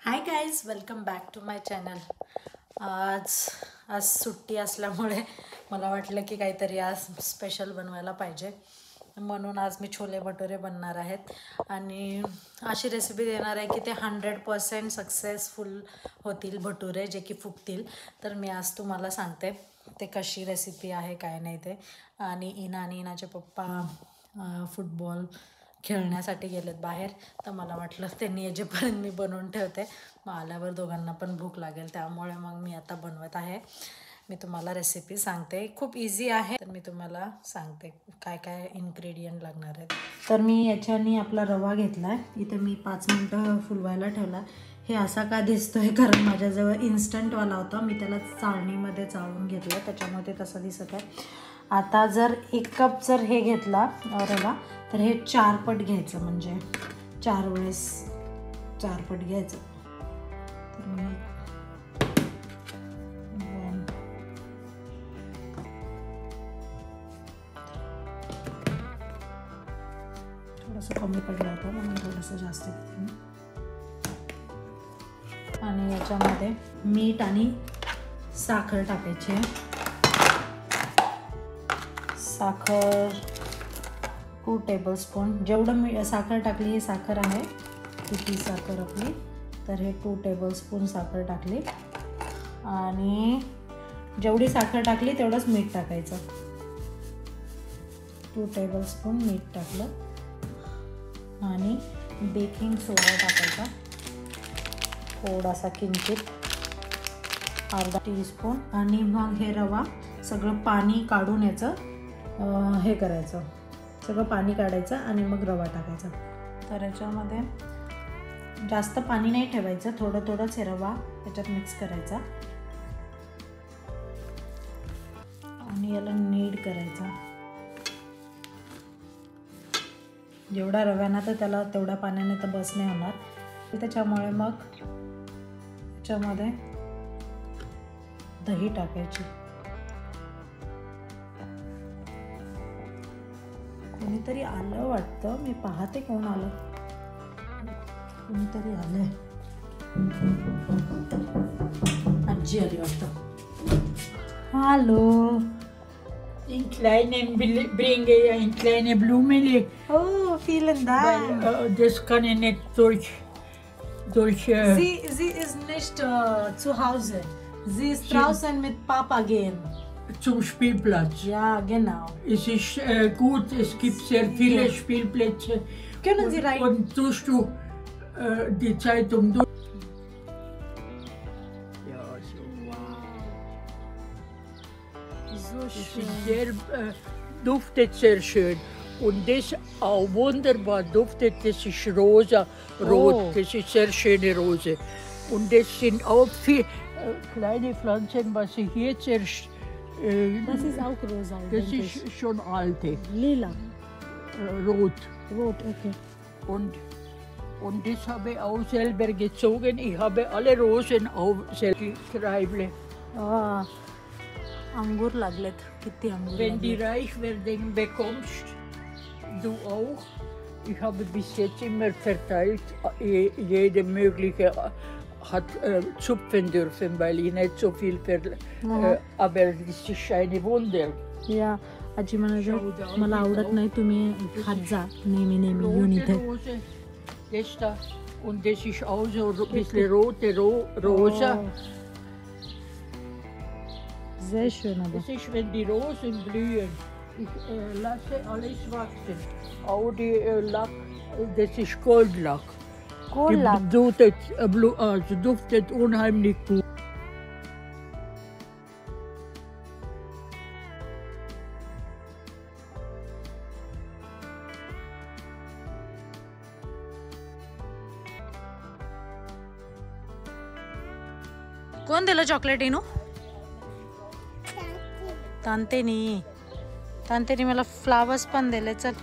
High guys, welcome back to my channel. आज आज सुट्टी असल्यामुळे मला वाटलं की काहीतरी आज स्पेशल बनवायला पाहिजे, म्हणून आज मी छोले भटुरे बनणार आहेत. आणि अशी रेसिपी देणार आहे की ते 100% सक्सेसफुल होतील भटुरे, जे की फुगतील. तर मी आज तुम्हाला सांगते ते कशी रेसिपी आहे, काय नाही ते. आणि इना आणि इनाचे पप्पा फुटबॉल खेळण्यासाठी गेलेत बाहेर, तर मला वाटलं त्यांनी येजेपर्यंत मी बनवून ठेवते, मग आल्यावर दोघांना पण भूक लागेल. त्यामुळे मग मी आता बनवत आहे. मी तुम्हाला रेसिपी सांगते, खूप इझी आहे. तर मी तुम्हाला सांगते काय काय इन्ग्रेडियंट लागणार आहेत. तर मी याच्यानी आपला रवा घेतला आहे. इथे मी 5 मिनटं फुलवायला ठेवला. हे असा का दिसतोय, कारण माझ्याजवळ इन्स्टंटवाला होता, मी त्याला चाळणीमध्ये चाळून घेतलं, त्याच्यामुळे ते तसं दिसत आहे. आता जर 1 कप जर हे घेतला रवा, तर हे 4 पट घ्यायचं, म्हणजे 4 वेळेस 4 पट घ्यायचं. तर मी थोडंसं कमी पडलं होतं म्हणून थोडंसं जास्त घेते मी. आणि याच्यामध्ये मीठ आणि साखर टाकायची आहे. साखर 2 टेबलस्पून. जेवढं साखर टाकली, ही साखर आहे किती साखर आपली, तर हे 2 टेबलस्पून साखर टाकली. आणि जेवढी साखर टाकली तेवढंच मीठ टाकायचं. 2 टेबलस्पून मीठ टाकलं. आणि बेकिंग सोडा टाकायचा थोडासा, किंचित अर्धा टीस्पून. आणि मग हे रवा सगळं पाणी काढून याचं हे करायचं, सगळं पाणी काढायचं आणि मग रवा टाकायचा. तर याच्यामध्ये जास्त पाणी नाही ठेवायचं, थोडं थोडंच हे रवा याच्यात मिक्स करायचा आणि याला नीड करायचा. जेवढा रव्यानं तर त्याला तेवढ्या पाण्याने तर बस नाही होणार, त्याच्यामुळे मग याच्यामध्ये दही टाकायची. कोणीतरी आलं वाटतं, मी पाहते कोण आलं. कोणीतरी आलंय, आजी आली वाटतं. Hello. In kleinen bringe ich in kleine Blumen. Oh, vielen Dank. Das kann ich nicht durch. Sie ist nicht zu Hause. Sie ist draußen mit Papa gehen. Zum Spielplatz. Ja, genau. Es ist gut, es gibt sehr viele Spielplätze. Können Sie rein? Und tust du die Zeitung durch? Ja, so. So Das schön. ist sehr, duftet sehr schön. Und das auch wunderbar duftet, das ist rosa, rot, das ist sehr schöne Rose. Und das sind auch viele kleine Pflanzen, was ich jetzt erst... Das ist auch rosa. Das ist schon alte. Lila. Rot. Rot, okay. Und das habe ich auch selber gezogen. Ich habe alle Rosen auch selber Kreibele. Ah, अंगूर लागलेत, किती अंगूर Wenn die लागलेत. reich werden, bekommst du auch. Ich habe bis jetzt immer verteilt, jede mögliche hat zupfen dürfen, weil ich nicht so viel aber das ist eine Wunder. या आजी म्हणायचं, मला आवडत नाही, तुम्ही खात जा नेहमी नेहमी घेऊन इथे. Rose, das da. Und das ist auch so ein bisschen rote rosa. Sehr schön, aber. Das ist, wenn die Rosen blühen. Ich lasse alles wachsen. Auch die Lack, das ist Goldlack. Goldlack. Die duftet unheimlich gut. कोण दिलं chocolate इनू? तांतेनी मला flowers पण दिले. चल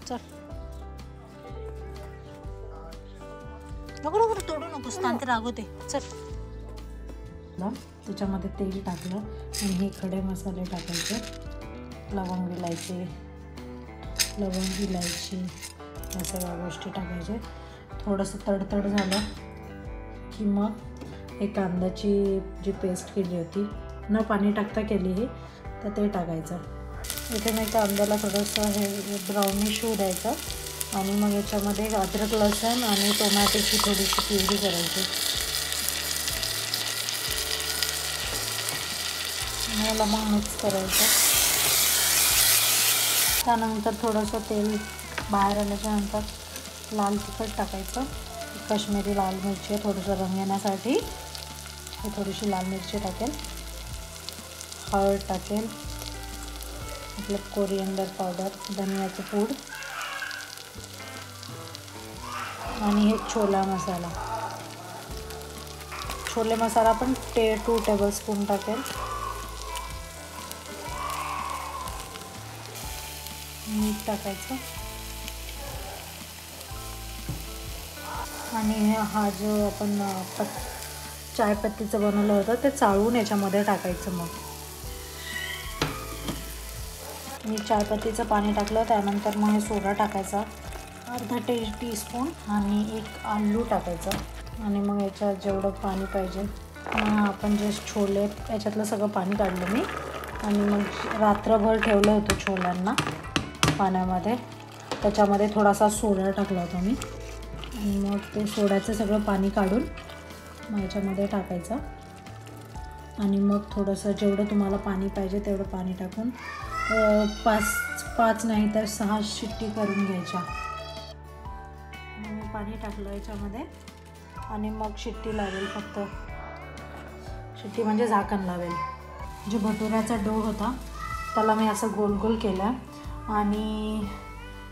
चल, नको नको तोडू नकोस, तांते रागवते. चल त्याच्यामध्ये तेल टाकलं आणि हे खडे मसाले टाकायचे, लवंग इलायची या सगळ्या गोष्टी टाकायचे. थोडंसं तडतड झालं की मग हे कांद्याची जी पेस्ट केली होती, न पाणी टाकता केली ही, तर ते टाकायचं. इथे मी कांद्याला थोडंसं हे ब्राउनिश होऊ द्यायचं आणि मग याच्यामध्ये अद्रक लसूण आणि टोमॅटोची थोडीशी प्युरी करायची. याला मग मिक्स करायचं. त्यानंतर थोडंसं तेल बाहेर आल्याच्यानंतर लाल तिखट टाकायचं. काश्मीरी लाल मिरची थोडंसं रंग येण्यासाठी हे थोडीशी लाल मिरची टाकेल, हळद टाकेल, आपलं कोरिएंडर पावडर, धनियाचं पूड आणि हे छोले मसाला पण 2 टेबलस्पून टाकेल. मीठ टाकायचं आणि हा जो आपण चायपत्तीचं बनवलं होतं ते चाळून याच्यामध्ये टाकायचं. मग मी चायपत्तीचं पाणी टाकलं. त्यानंतर मग हे सोडा टाकायचा, अर्धा टीस्पून, आणि 1 आलू टाकायचं. आणि मग याच्यात जेवढं पाणी पाहिजे, आपण जे छोले याच्यातलं सगळं पाणी काढलं मी, आणि मग रात्रभर ठेवलं होतं छोल्यांना पाण्यामध्ये. त्याच्यामध्ये थोडासा सोडा टाकला होता मी, आणि मग ते सोड्याचं सगळं पाणी काढून मग याच्यामध्ये टाकायचं. आणि मग थोडंसं जेवढं तुम्हाला पाणी पाहिजे तेवढं पाणी टाकून 5 नाही तर 6 शिट्टी करून घ्यायच्या. मग मी पाणी टाकलं याच्यामध्ये आणि मग शिट्टी लावेल, फक्त शिट्टी म्हणजे झाकण लावेल. जो भटुऱ्याचा डो होता त्याला मी असं गोल गोल केलं आणि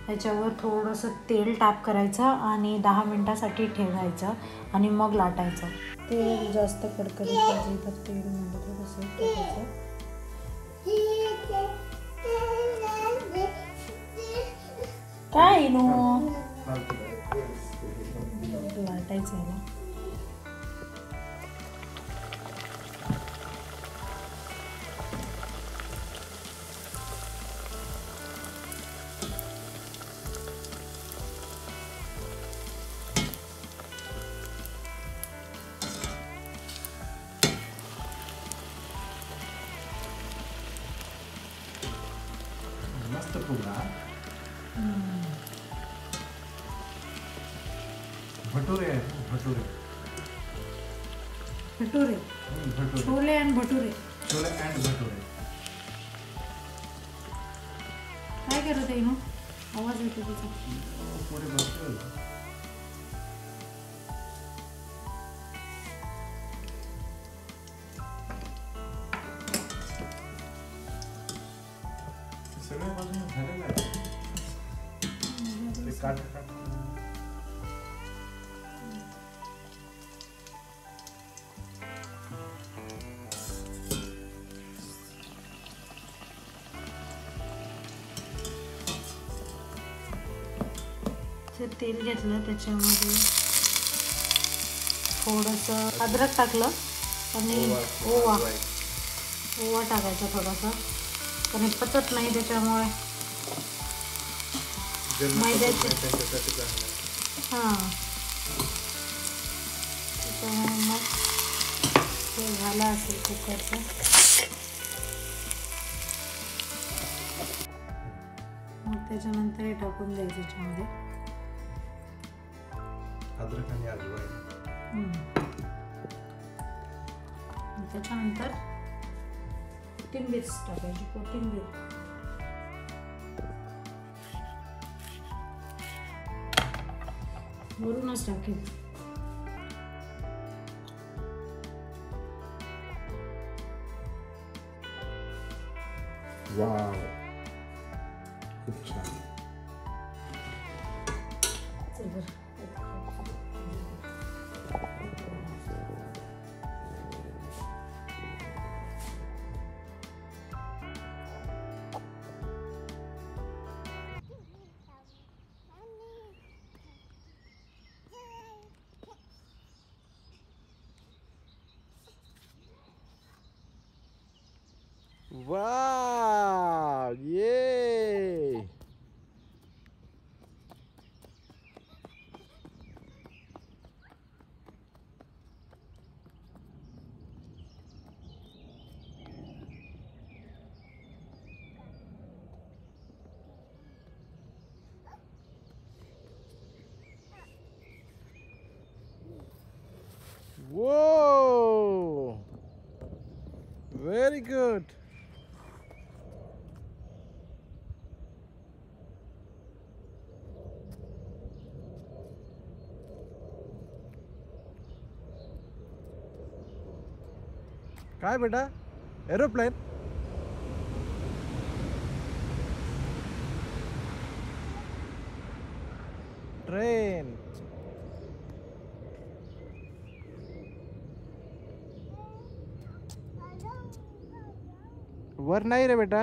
याच्यावर थोडंसं तेल टॅप करायचं आणि 10 मिनटासाठी ठेवायचं आणि मग लाटायचं. तेल जास्त कडकडीत पाहिजे तर तेलमध्ये थोडंसं टाकायचं. काय नो लाटायचं आहे ना. मस्त फुगा. भटुरे आहेत, भटुरे. छोले आणि भटुरे. छोले अँड भटुरे. काय करत आहे ना, आवाज येतो तिचा. पुढे बसतोय. सगळ्या बाजूने झालेलं आहे ते. काट तेल घेतलं, त्याच्यामध्ये थोडंसं अद्रक टाकलं आणि ओवा टाकायचा थोडासा, कारण पचत नाही त्याच्यामुळे मैद्याचे. हां, त्याच्यामुळे मग हे झालं असेल कुकरचं. मग त्याच्यानंतर हे टाकून द्यायचं त्याच्यामध्ये अद्रक आणि अजवाईन. त्याच्यानंतर कोथिंबीर टाकायची. कोथिंबीर वरूनच टाकेल. वाव, खूप छान. चल बरं. वाव ये Whoa! Very good. काय बेटा एरोप्लेन ट्रेन वर नाही रे बेटा